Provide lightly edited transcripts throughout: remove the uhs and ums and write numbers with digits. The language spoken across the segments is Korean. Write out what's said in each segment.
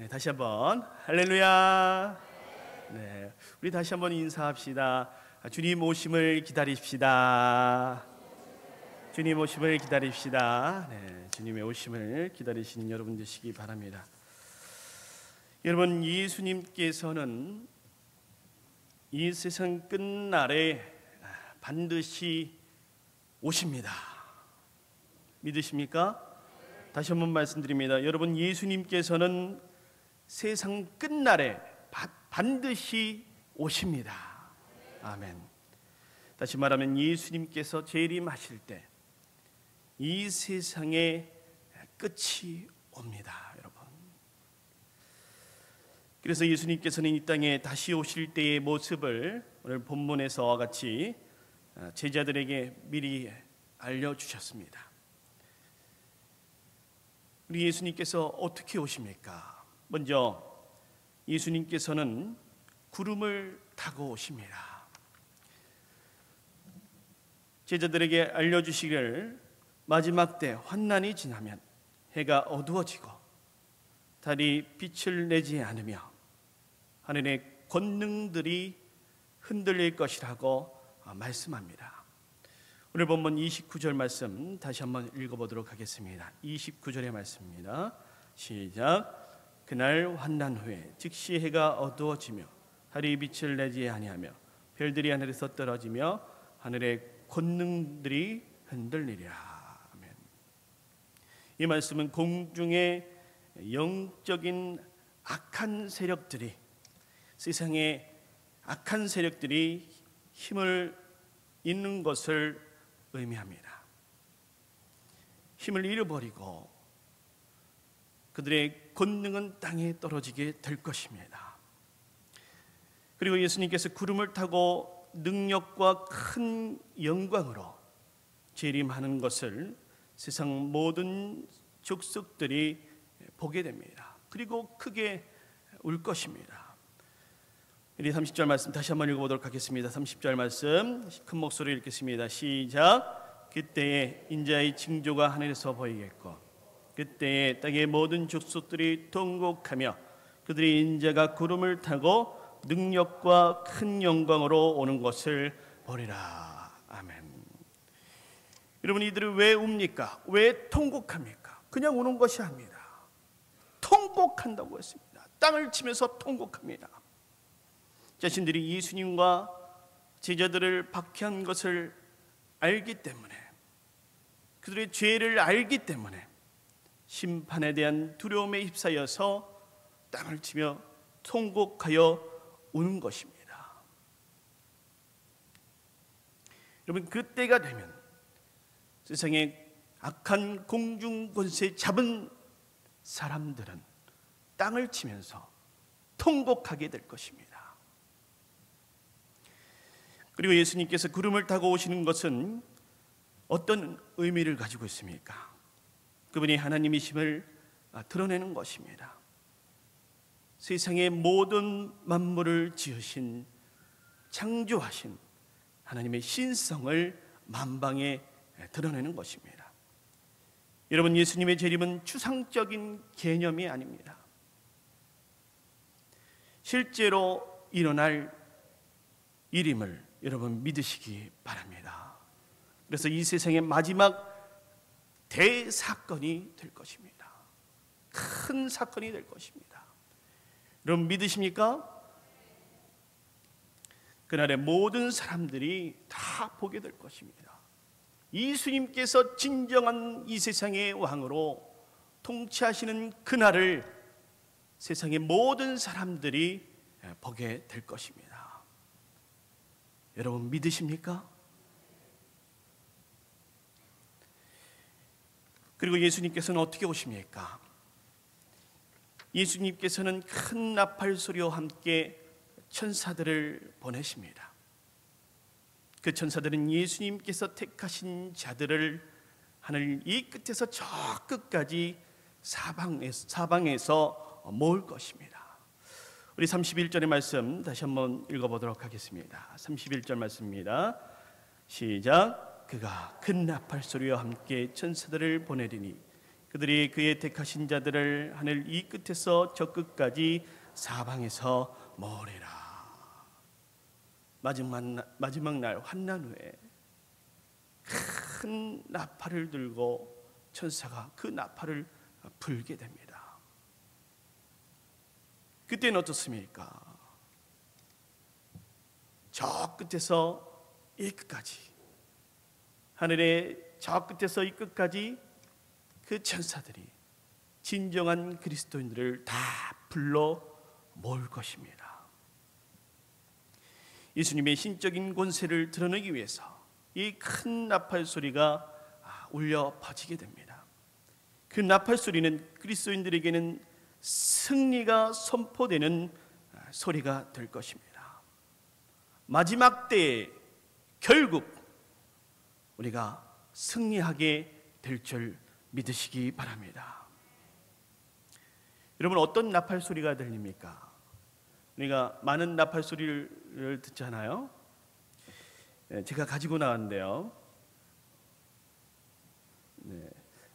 네, 다시 한번 할렐루야. 네, 우리 다시 한번 인사합시다. 주님 오심을 기다립시다. 주님 오심을 기다립시다. 네, 주님의 오심을 기다리시는 여러분 되시기 바랍니다. 여러분, 예수님께서는 이 세상 끝날에 반드시 오십니다. 믿으십니까? 다시 한번 말씀드립니다. 여러분, 예수님께서는 세상 끝날에 반드시 오십니다. 아멘. 다시 말하면 예수님께서 재림하실 때 이 세상의 끝이 옵니다, 여러분. 그래서 예수님께서는 이 땅에 다시 오실 때의 모습을 오늘 본문에서와 같이 제자들에게 미리 알려주셨습니다. 우리 예수님께서 어떻게 오십니까? 먼저 예수님께서는 구름을 타고 오십니다. 제자들에게 알려주시기를 마지막 때 환난이 지나면 해가 어두워지고 달이 빛을 내지 않으며 하늘의 권능들이 흔들릴 것이라고 말씀합니다. 오늘 본문 29절 말씀 다시 한번 읽어보도록 하겠습니다. 29절의 말씀입니다. 시작. 그날 환난 후에 즉시 해가 어두워지며 달이 빛을 내지 아니하며 별들이 하늘에서 떨어지며 하늘의 권능들이 흔들리리라. 아멘. 이 말씀은 공중의 영적인 악한 세력들이, 세상의 악한 세력들이 힘을 잃는 것을 의미합니다. 힘을 잃어버리고 그들의 권능은 땅에 떨어지게 될 것입니다. 그리고 예수님께서 구름을 타고 능력과 큰 영광으로 재림하는 것을 세상 모든 족속들이 보게 됩니다. 그리고 크게 울 것입니다. 우리 30절 말씀 다시 한번 읽어보도록 하겠습니다. 30절 말씀 큰 목소리로 읽겠습니다. 시작. 그때에 인자의 징조가 하늘에서 보이겠고 그때에 땅의 모든 족속들이 통곡하며 그들의 인자가 구름을 타고 능력과 큰 영광으로 오는 것을 보리라. 아멘. 여러분, 이들은 왜 웁니까? 왜 통곡합니까? 그냥 우는 것이 아닙니다. 통곡한다고 했습니다. 땅을 치면서 통곡합니다. 자신들이 예수님과 제자들을 박해한 것을 알기 때문에, 그들의 죄를 알기 때문에 심판에 대한 두려움에 휩싸여서 땅을 치며 통곡하여 우는 것입니다. 여러분, 그때가 되면 세상에 악한 공중 권세 잡은 사람들은 땅을 치면서 통곡하게 될 것입니다. 그리고 예수님께서 구름을 타고 오시는 것은 어떤 의미를 가지고 있습니까? 그분이 하나님이심을 드러내는 것입니다. 세상의 모든 만물을 지으신, 창조하신 하나님의 신성을 만방에 드러내는 것입니다. 여러분, 예수님의 재림은 추상적인 개념이 아닙니다. 실제로 일어날 일임을 여러분 믿으시기 바랍니다. 그래서 이 세상의 마지막 대사건이 될 것입니다. 큰 사건이 될 것입니다. 여러분 믿으십니까? 그날에 모든 사람들이 다 보게 될 것입니다. 예수님께서 진정한 이 세상의 왕으로 통치하시는 그날을 세상의 모든 사람들이 보게 될 것입니다. 여러분 믿으십니까? 그리고 예수님께서는 어떻게 오십니까? 예수님께서는 큰 나팔 소리와 함께 천사들을 보내십니다. 그 천사들은 예수님께서 택하신 자들을 하늘 이 끝에서 저 끝까지 사방에서 모을 것입니다. 우리 31절의 말씀 다시 한번 읽어보도록 하겠습니다. 31절 말씀입니다. 시작. 그가 큰 나팔 소리와 함께 천사들을 보내리니 그들이 그의 택하신 자들을 하늘 이 끝에서 저 끝까지 사방에서 모으리라. 마지막 날 환난 후에 큰 나팔을 들고 천사가 그 나팔을 불게 됩니다. 그때는 어떻습니까? 저 끝에서 이 끝까지, 하늘의 저 끝에서 이 끝까지 그 천사들이 진정한 그리스도인들을 다 불러 모을 것입니다. 예수님의 신적인 권세를 드러내기 위해서 이 큰 나팔 소리가 울려 퍼지게 됩니다. 그 나팔 소리는 그리스도인들에게는 승리가 선포되는 소리가 될 것입니다. 마지막 때에 결국 우리가 승리하게 될 줄 믿으시기 바랍니다. 여러분, 어떤 나팔 소리가 들립니까? 우리가 많은 나팔 소리를 듣잖아요. 제가 가지고 나왔는데요.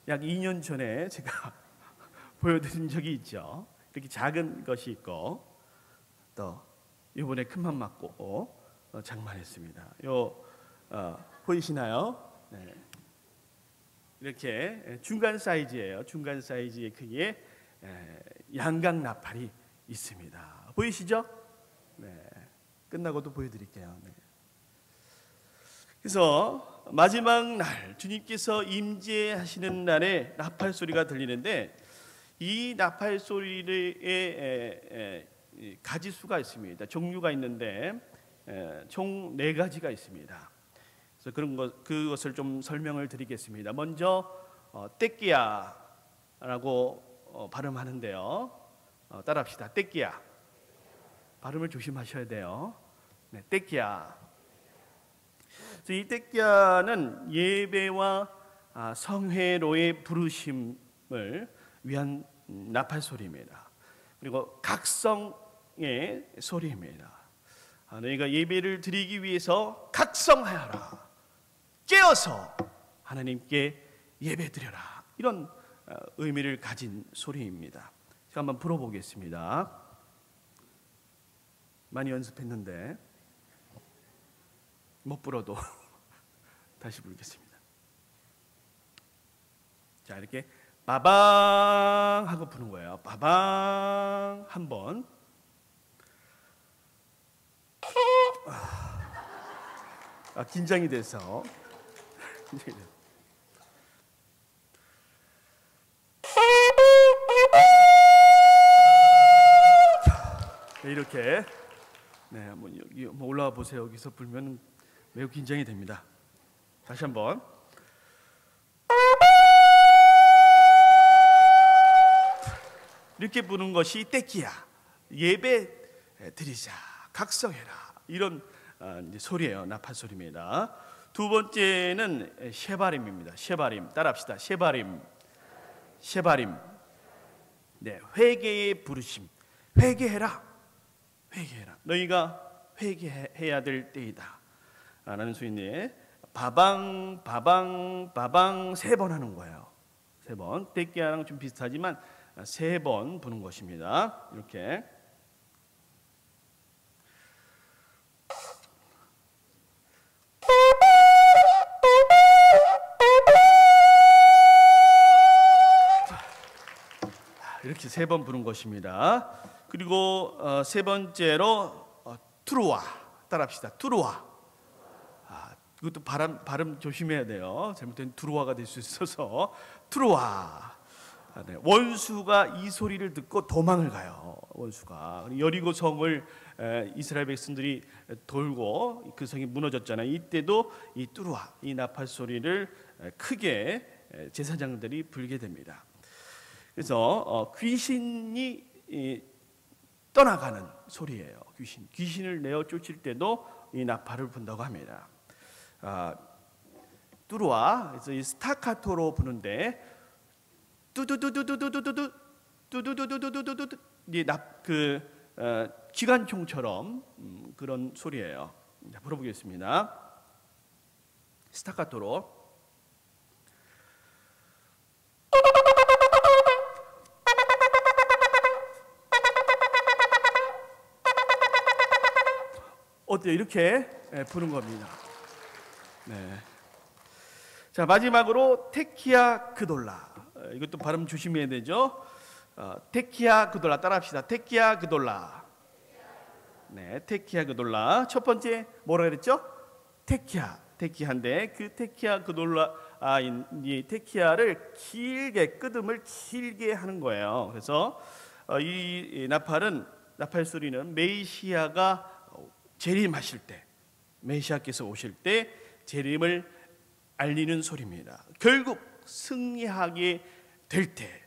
약 2년 전에 제가 보여드린 적이 있죠. 이렇게 작은 것이 있고 또 이번에 큰맘 맞고 장만했습니다. 보이시나요? 네. 이렇게 중간 사이즈예요. 중간 사이즈의 크기의 양각 나팔이 있습니다. 보이시죠? 네. 끝나고도 보여드릴게요. 네. 그래서 마지막 날 주님께서 임재하시는 날에 나팔 소리가 들리는데, 이 나팔 소리의 가지수가 있습니다. 종류가 있는데 총 4가지가 있습니다. 그래서 그것을 좀 설명을 드리겠습니다. 먼저 떼끼야라고 발음하는데요. 따라합시다. 떼끼야. 발음을 조심하셔야 돼요. 네, 떼끼야. 이 떼끼야는 예배와 성회로의 부르심을 위한 나팔 소리입니다. 그리고 각성의 소리입니다. 너희가 예배를 드리기 위해서 각성하여라. 깨어서 하나님께 예배 드려라. 이런 의미를 가진 소리입니다. 제가 한번 불어보겠습니다. 많이 연습했는데 못 불어도 다시 부르겠습니다. 자, 이렇게 빠방 하고 부는 거예요. 빠방 한 번. 긴장이 돼서 이렇게 여기 올라와 보세요. 여기서 불면 매우 긴장이 됩니다. 다시 한번. 이렇게 부는 것이 떼끼야. 예배 드리자, 각성해라, 이런 소리예요. 나팔 소리입니다. 두 번째는 셰바림입니다. 셰바림. 따라합시다. 셰바림. 셰바림. 네, 회개의 부르심. 회개해라. 회개해라. 너희가 회개해야 될 때이다. 라는 소리인데, 바방 바방 바방 3번 하는 거예요. 3번. 떼끼야랑 좀 비슷하지만 3번 부는 것입니다. 이렇게. 이렇게 3번 부는 것입니다. 그리고 3번째로 투루와. 따라합시다. 투루와. 이것도 발음 조심해야 돼요. 잘못된 투루와가 될 수 있어서. 투루와. 네. 원수가 이 소리를 듣고 도망을 가요. 원수가. 여리고 성을 이스라엘 백성들이 돌고 그 성이 무너졌잖아요. 이때도 이 뚜루와, 이 나팔 소리를 크게 제사장들이 불게 됩니다. 그래서 귀신이 떠나가는 소리예요. 귀신을 내어 쫓을 때도 이 나팔을 분다고 합니다. 뚜루와, 그래서 이 스타카토로 부는데 뚜두두두두두두두 뚜두두두두두두, 기관총처럼 그런 소리예요. 자, 불어보겠습니다. 스타카토로. 어때요? 이렇게 부는 겁니다. 네. 자, 마지막으로 테키아 그돌라. 이것도 발음 조심해야 되죠. 테키아 그돌라 따라합시다. 테키아 그돌라. 네, 테키아 그돌라. 첫 번째 뭐라 그랬죠? 테키아인데 그 테키아 그돌라 이 테키아를 길게 끄듬을 길게 하는 거예요. 그래서 이 나팔 소리는 메시아가 재림하실 때, 메시아께서 오실 때 재림을 알리는 소리입니다. 결국 승리하게 될 때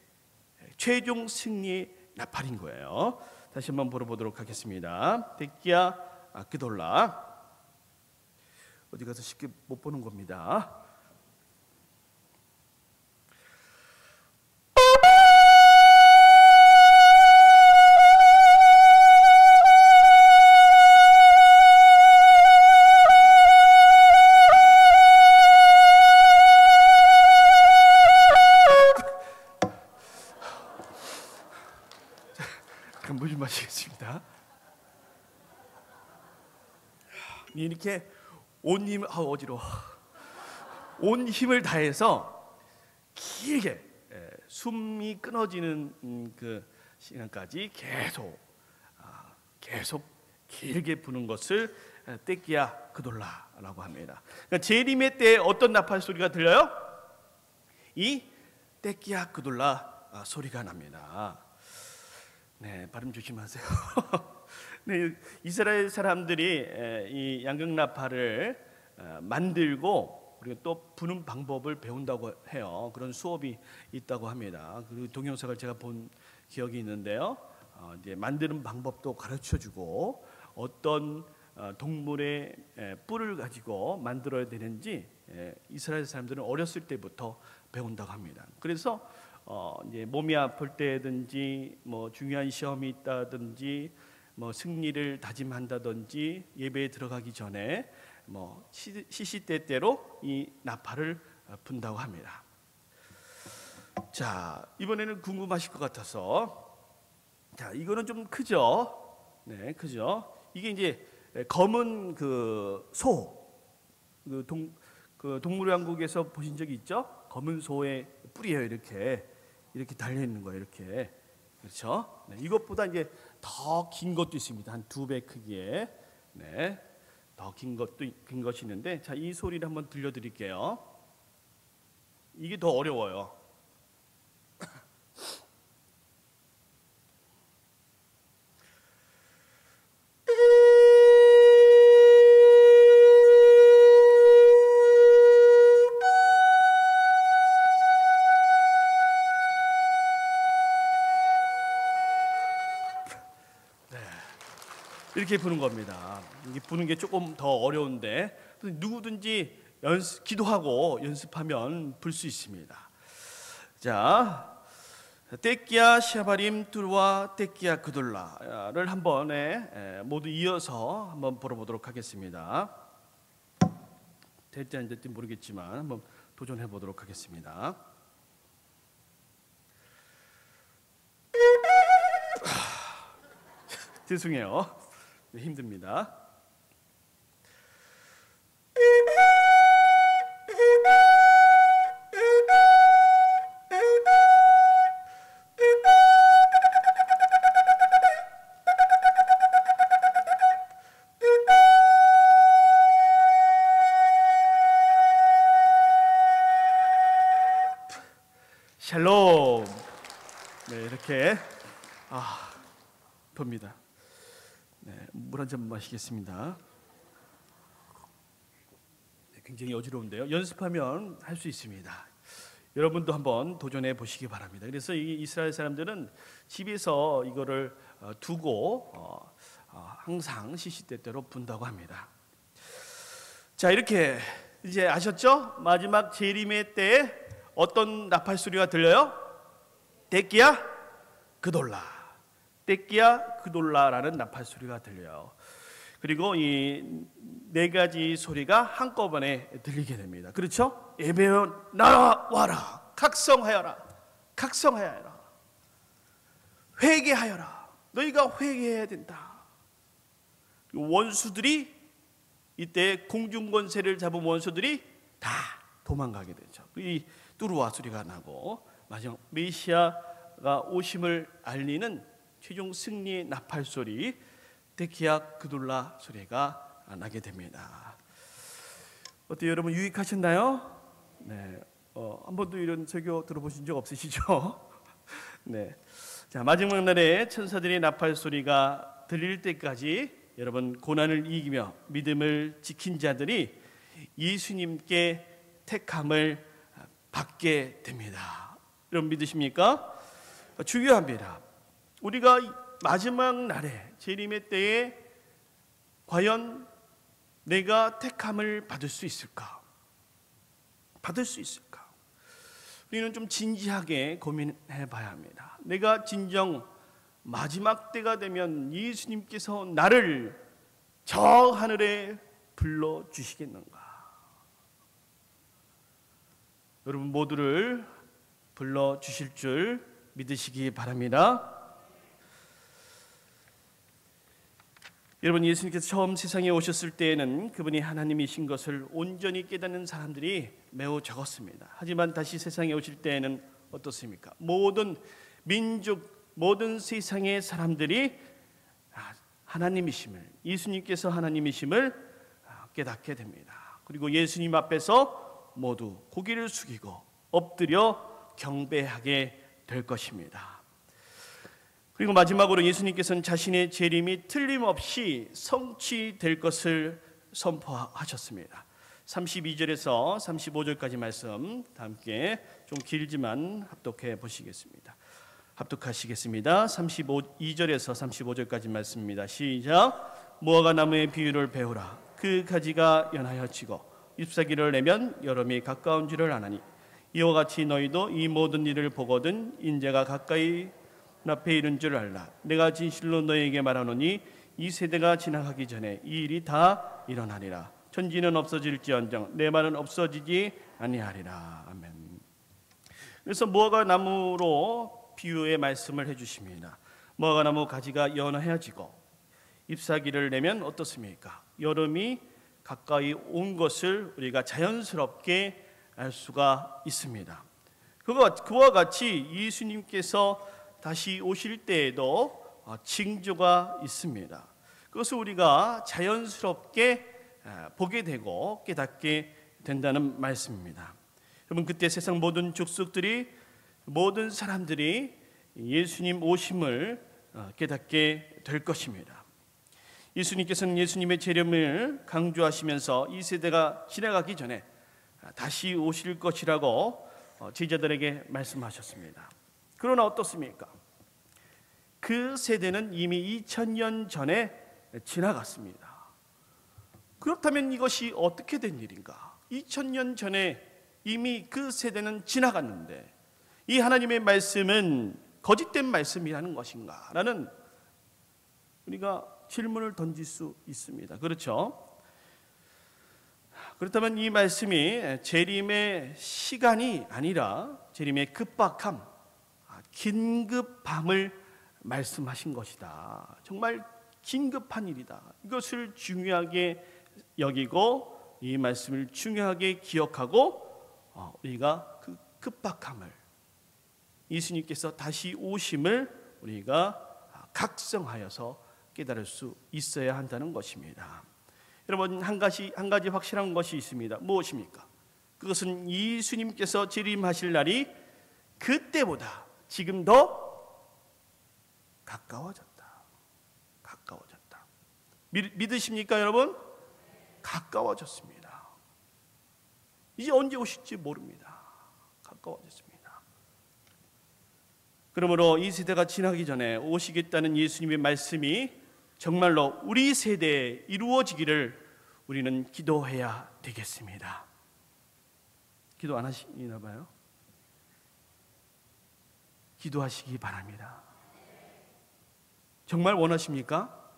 최종 승리의 나팔인 거예요. 다시 한번 물어보도록 하겠습니다. 테키아 그돌라. 어디 가서 쉽게 못 보는 겁니다. 물 좀 마시겠습니다. 이렇게 온 힘, 어지러워. 온 힘을 다해서 길게 숨이 끊어지는 그 시간까지 계속 길게 부는 것을 테키아 그돌라라고 합니다. 그러니까 재림의 때 어떤 나팔 소리가 들려요? 이 테키아 그돌라 소리가 납니다. 네, 발음 조심하세요. 네, 이스라엘 사람들이 이 양극 나팔을 만들고 그리고 또 부는 방법을 배운다고 해요. 그런 수업이 있다고 합니다. 그 동영상을 제가 본 기억이 있는데요. 이제 만드는 방법도 가르쳐주고 어떤 동물의 뿔을 가지고 만들어야 되는지 이스라엘 사람들은 어렸을 때부터 배운다고 합니다. 그래서 이제 몸이 아플 때든지 뭐 중요한 시험이 있다든지 뭐 승리를 다짐한다든지 예배에 들어가기 전에 뭐 시시때때로 이 나팔을 분다고 합니다. 자, 이번에는 궁금하실 것 같아서, 자, 이거는 좀 크죠? 네, 크죠? 이게 이제 검은 그 소, 그 동물왕국에서 보신 적이 있죠? 검은 소의 뿔이에요. 이렇게 달려 있는 거예요. 이렇게. 그렇죠? 네, 이것보다 이제 더 긴 것도 있습니다. 한 2배 크기에. 네. 더 긴 것이 있는데, 자, 이 소리를 한번 들려드릴게요. 이게 더 어려워요. 이렇게 부는 겁니다. 이게 부는 게 조금 더 어려운데 누구든지 기도하고 연습하면 불 수 있습니다. 자, 테키아 샤바림 툴와 테키아 그돌라를 한 번에 모두 이어서 한번 불어보도록 하겠습니다. 될지 안 될지 모르겠지만 한번 도전해 보도록 하겠습니다. 죄송해요. 네, 힘듭니다. 샬롬. 네, 이렇게 봅니다. 네, 물 한 잔 마시겠습니다. 네, 굉장히 어지러운데요. 연습하면 할 수 있습니다. 여러분도 한번 도전해 보시기 바랍니다. 그래서 이 이스라엘 사람들은 집에서 이거를 두고 항상 시시때때로 분다고 합니다. 자, 이렇게 이제 아셨죠? 마지막 재림의 때에 어떤 나팔 소리가 들려요? 테키아 그돌라. 테키아 그돌라라는 나팔 소리가 들려요. 그리고 이 네 가지 소리가 한꺼번에 들리게 됩니다. 그렇죠? 예배여 나와라. 각성하여라. 각성하여라. 회개하여라. 너희가 회개해야 된다. 원수들이 이때 공중 권세를 잡은 원수들이 다 도망가게 되죠. 이 뚜루와 소리가 나고 마지막 메시아가 오심을 알리는 최종 승리의 나팔 소리, 데키아 그둘라 소리가 나게 됩니다. 어때요, 여러분? 유익하셨나요? 네, 한 번도 이런 설교 들어보신 적 없으시죠? 네. 자, 마지막 날에 천사들의 나팔 소리가 들릴 때까지 여러분, 고난을 이기며 믿음을 지킨 자들이 예수님께 택함을 받게 됩니다. 여러분 믿으십니까? 중요합니다. 우리가 마지막 날에 재림의 때에 과연 내가 택함을 받을 수 있을까? 받을 수 있을까? 우리는 좀 진지하게 고민해 봐야 합니다. 내가 진정 마지막 때가 되면 예수님께서 나를 저 하늘에 불러주시겠는가? 여러분 모두를 불러주실 줄 믿으시기 바랍니다. 여러분, 예수님께서 처음 세상에 오셨을 때에는 그분이 하나님이신 것을 온전히 깨닫는 사람들이 매우 적었습니다. 하지만 다시 세상에 오실 때에는 어떻습니까? 모든 민족, 모든 세상의 사람들이 하나님이심을, 예수님께서 하나님이심을 깨닫게 됩니다. 그리고 예수님 앞에서 모두 고개를 숙이고 엎드려 경배하게 될 것입니다. 그리고 마지막으로 예수님께서는 자신의 재림이 틀림없이 성취될 것을 선포하셨습니다. 32절에서 35절까지 말씀 다 함께 좀 길지만 합독해 보시겠습니다. 합독하시겠습니다. 32절에서 35절까지 말씀입니다. 시작. 무화과 나무의 비유를 배우라. 그 가지가 연하여 지고 잎사귀를 내면 여름이 가까운 줄을 아나니 이와 같이 너희도 이 모든 일을 보거든 인자가 가까이 앞에 이른 줄 알라. 내가 진실로 너희에게 말하노니 이 세대가 지나가기 전에 이 일이 다 일어나리라. 천지는 없어질지언정 내 말은 없어지지 아니하리라. 아멘. 그래서 무화과 나무로 비유의 말씀을 해주십니다. 무화과 나무 가지가 연해지고 잎사귀를 내면 어떻습니까? 여름이 가까이 온 것을 우리가 자연스럽게 알 수가 있습니다. 그와 같이 예수님께서 다시 오실 때에도 징조가 있습니다. 그것을 우리가 자연스럽게 보게 되고 깨닫게 된다는 말씀입니다. 여러분, 그때 세상 모든 족속들이, 모든 사람들이 예수님 오심을 깨닫게 될 것입니다. 예수님께서는 예수님의 재림을 강조하시면서 이 세대가 지나가기 전에 다시 오실 것이라고 제자들에게 말씀하셨습니다. 그러나 어떻습니까? 그 세대는 이미 2000년 전에 지나갔습니다. 그렇다면 이것이 어떻게 된 일인가? 2000년 전에 이미 그 세대는 지나갔는데 이 하나님의 말씀은 거짓된 말씀이라는 것인가? 라는 우리가 질문을 던질 수 있습니다. 그렇죠? 그렇다면 이 말씀이 재림의 시간이 아니라 재림의 급박함, 긴급함을 말씀하신 것이다. 정말 긴급한 일이다. 이것을 중요하게 여기고 이 말씀을 중요하게 기억하고 우리가 그 급박함을, 예수님께서 다시 오심을 우리가 각성하여서 깨달을 수 있어야 한다는 것입니다. 여러분, 한 가지 확실한 것이 있습니다. 무엇입니까? 그것은 예수님께서 재림하실 날이 그때보다 지금 더 가까워졌다. 믿으십니까, 여러분? 가까워졌습니다. 이제 언제 오실지 모릅니다. 가까워졌습니다. 그러므로 이 세대가 지나기 전에 오시겠다는 예수님의 말씀이 정말로 우리 세대에 이루어지기를 우리는 기도해야 되겠습니다. 기도 안 하시나 봐요? 기도하시기 바랍니다. 정말 원하십니까?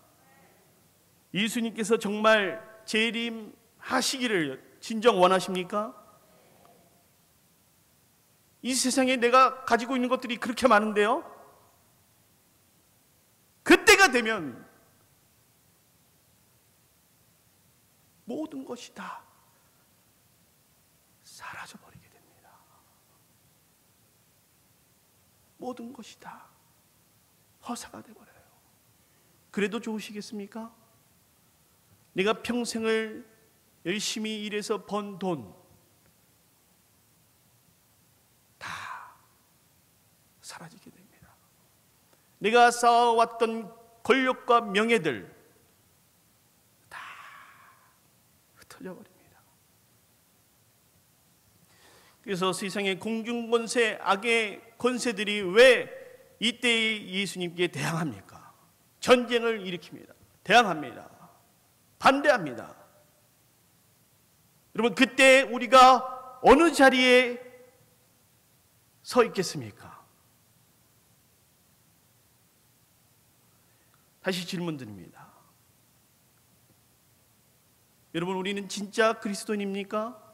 예수님께서 정말 재림하시기를 진정 원하십니까? 이 세상에 내가 가지고 있는 것들이 그렇게 많은데요, 그때가 되면 모든 것이 다 사라져버리게 됩니다. 모든 것이 다 허사가 되어버려요. 그래도 좋으시겠습니까? 내가 평생을 열심히 일해서 번 돈 다 사라지게 됩니다. 내가 쌓아왔던 권력과 명예들 다 흩어져 버립니다. 그래서 세상의 공중권세, 악의 권세들이 왜 이때의 예수님께 대항합니까? 전쟁을 일으킵니다. 대항합니다. 반대합니다. 여러분, 그때 우리가 어느 자리에 서 있겠습니까? 다시 질문 드립니다. 여러분, 우리는 진짜 그리스도인입니까?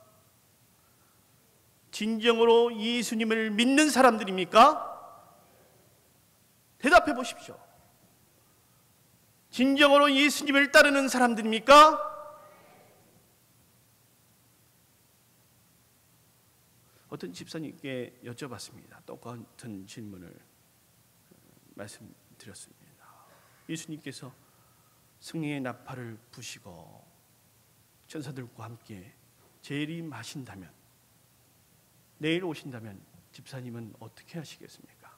진정으로 예수님을 믿는 사람들입니까? 대답해 보십시오. 진정으로 예수님을 따르는 사람들입니까? 어떤 집사님께 여쭤봤습니다. 똑같은 질문을 말씀드렸습니다. 예수님께서 승리의 나팔을 부시고 천사들과 함께 재림하신다면, 내일 오신다면 집사님은 어떻게 하시겠습니까?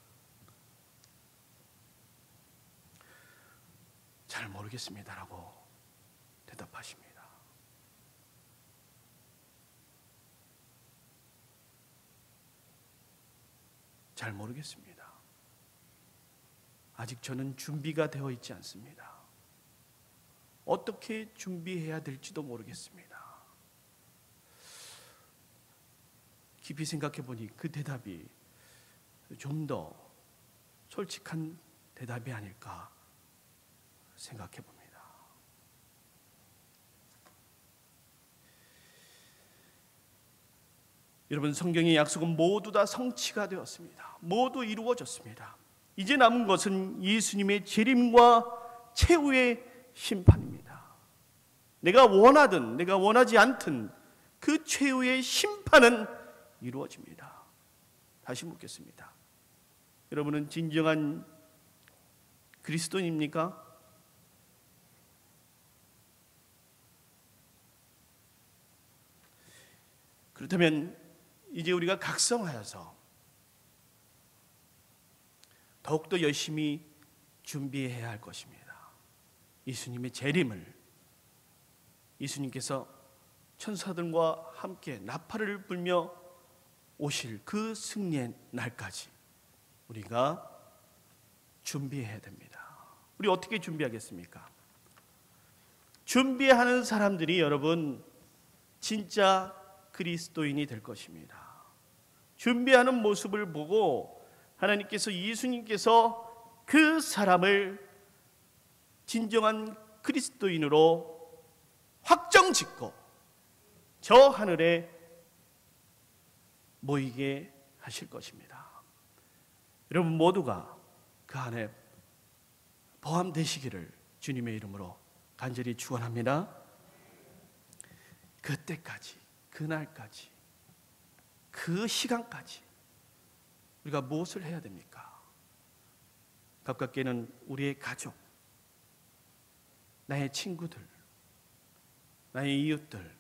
잘 모르겠습니다라고 대답하십니다. 잘 모르겠습니다. 아직 저는 준비가 되어 있지 않습니다. 어떻게 준비해야 될지도 모르겠습니다. 깊이 생각해 보니 그 대답이 좀 더 솔직한 대답이 아닐까 생각해 봅니다. 여러분, 성경의 약속은 모두 다 성취가 되었습니다. 모두 이루어졌습니다. 이제 남은 것은 예수님의 재림과 최후의 심판입니다. 내가 원하든 내가 원하지 않든 그 최후의 심판은 이루어집니다. 다시 묻겠습니다. 여러분은 진정한 그리스도인입니까? 그렇다면 이제 우리가 각성하여서 더욱더 열심히 준비해야 할 것입니다. 예수님의 재림을, 예수님께서 천사들과 함께 나팔을 불며 오실 그 승리의 날까지 우리가 준비해야 됩니다. 우리 어떻게 준비하겠습니까? 준비하는 사람들이 여러분 진짜 그리스도인이 될 것입니다. 준비하는 모습을 보고 하나님께서, 예수님께서 그 사람을 진정한 그리스도인으로 확정짓고 저 하늘에 모이게 하실 것입니다. 여러분 모두가 그 안에 포함되시기를 주님의 이름으로 간절히 축원합니다. 그때까지, 그날까지, 그 시간까지 우리가 무엇을 해야 됩니까? 가깝게는 우리의 가족, 나의 친구들, 나의 이웃들,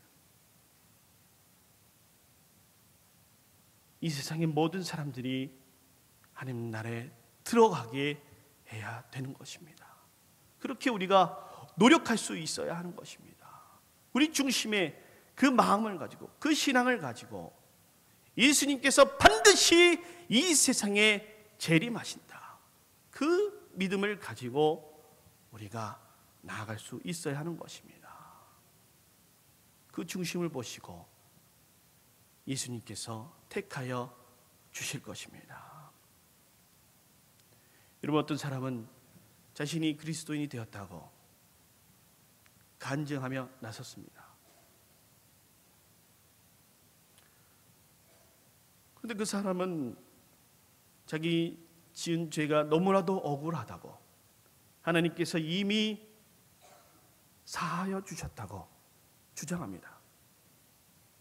이 세상의 모든 사람들이 하나님 나라에 들어가게 해야 되는 것입니다. 그렇게 우리가 노력할 수 있어야 하는 것입니다. 우리 중심에 그 마음을 가지고, 그 신앙을 가지고 예수님께서 반드시 이 세상에 재림하신다, 그 믿음을 가지고 우리가 나아갈 수 있어야 하는 것입니다. 그 중심을 보시고 예수님께서 택하여 주실 것입니다. 여러분, 어떤 사람은 자신이 그리스도인이 되었다고 간증하며 나섰습니다. 그런데 그 사람은 자기 지은 죄가 너무나도 억울하다고, 하나님께서 이미 사하여 주셨다고 주장합니다.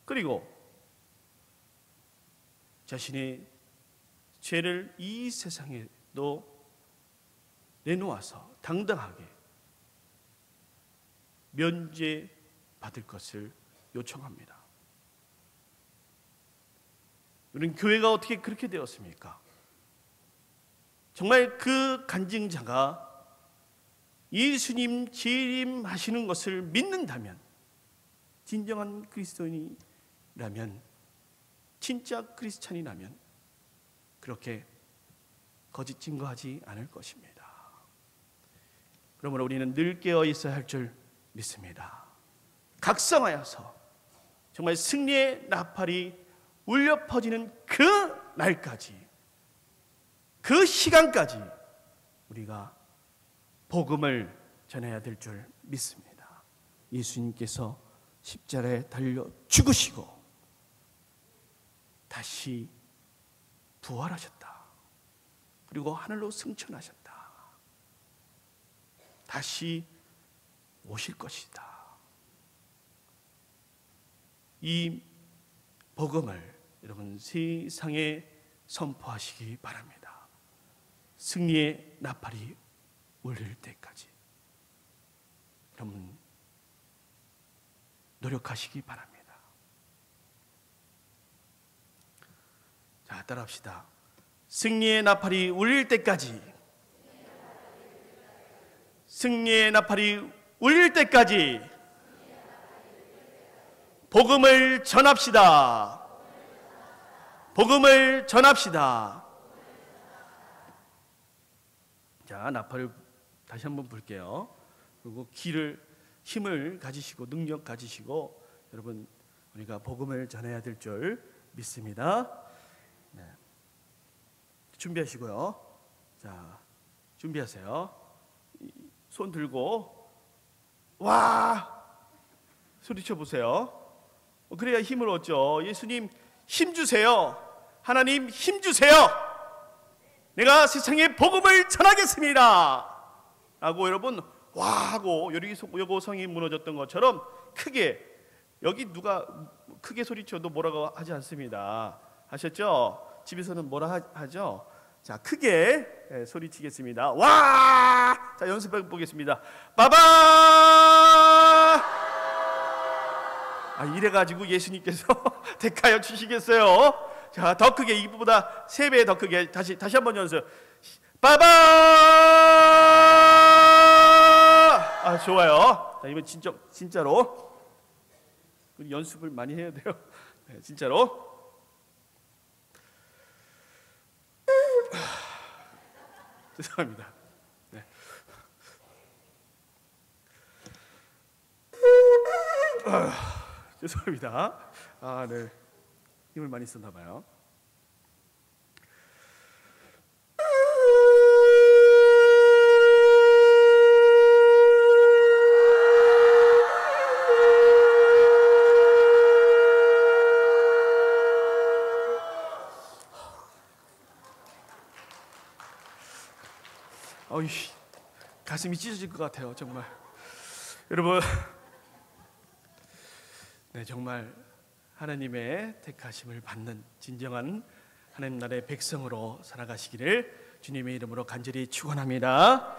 그리고 자신의 죄를 이 세상에도 내놓아서 당당하게 면죄받을 것을 요청합니다. 우리는 교회가 어떻게 그렇게 되었습니까? 정말 그 간증자가 예수님 재림하시는 것을 믿는다면, 진정한 그리스도인이라면, 진짜 크리스찬이라면 그렇게 거짓 증거하지 않을 것입니다. 그러므로 우리는 늘 깨어 있어야 할 줄 믿습니다. 각성하여서 정말 승리의 나팔이 울려 퍼지는 그 날까지, 그 시간까지 우리가 복음을 전해야 될 줄 믿습니다. 예수님께서 십자가에 달려 죽으시고 다시 부활하셨다. 그리고 하늘로 승천하셨다. 다시 오실 것이다. 이 복음을 여러분 세상에 선포하시기 바랍니다. 승리의 나팔이 울릴 때까지 여러분 노력하시기 바랍니다. 자, 따라합시다. 승리의 나팔이 울릴 때까지, 승리의 나팔이 울릴 때까지 복음을 전합시다. 복음을 전합시다. 자, 나팔을 다시 한번 불게요. 그리고 힘을 가지시고 능력 가지시고 여러분 우리가 복음을 전해야 될 줄 믿습니다. 네. 준비하시고요. 자, 준비하세요. 손 들고 와 소리쳐 보세요. 그래야 힘을 얻죠. 예수님 힘 주세요. 하나님 힘 주세요. 내가 세상에 복음을 전하겠습니다. 라고 여러분 와 하고 여리고성이 무너졌던 것처럼 크게, 여기 누가 크게 소리쳐도 뭐라고 하지 않습니다. 아셨죠? 집에서는 뭐라 하죠? 자, 크게 소리치겠습니다. 와! 자, 연습해 보겠습니다. 빠바! 이래가지고 예수님께서 택하여 주시겠어요? 자, 더 크게, 이보다 3배 더 크게 다시 한번 연습. 빠바! 좋아요. 자, 이번 진짜로 우리 연습을 많이 해야 돼요. 네, 진짜로. 죄송합니다. 네. 죄송합니다. 네. 힘을 많이 썼나 봐요. 가슴이 찢어질 것 같아요, 정말. 여러분, 네, 정말 하나님의 택하심을 받는 진정한 하나님 나라의 백성으로 살아가시기를 주님의 이름으로 간절히 축원합니다.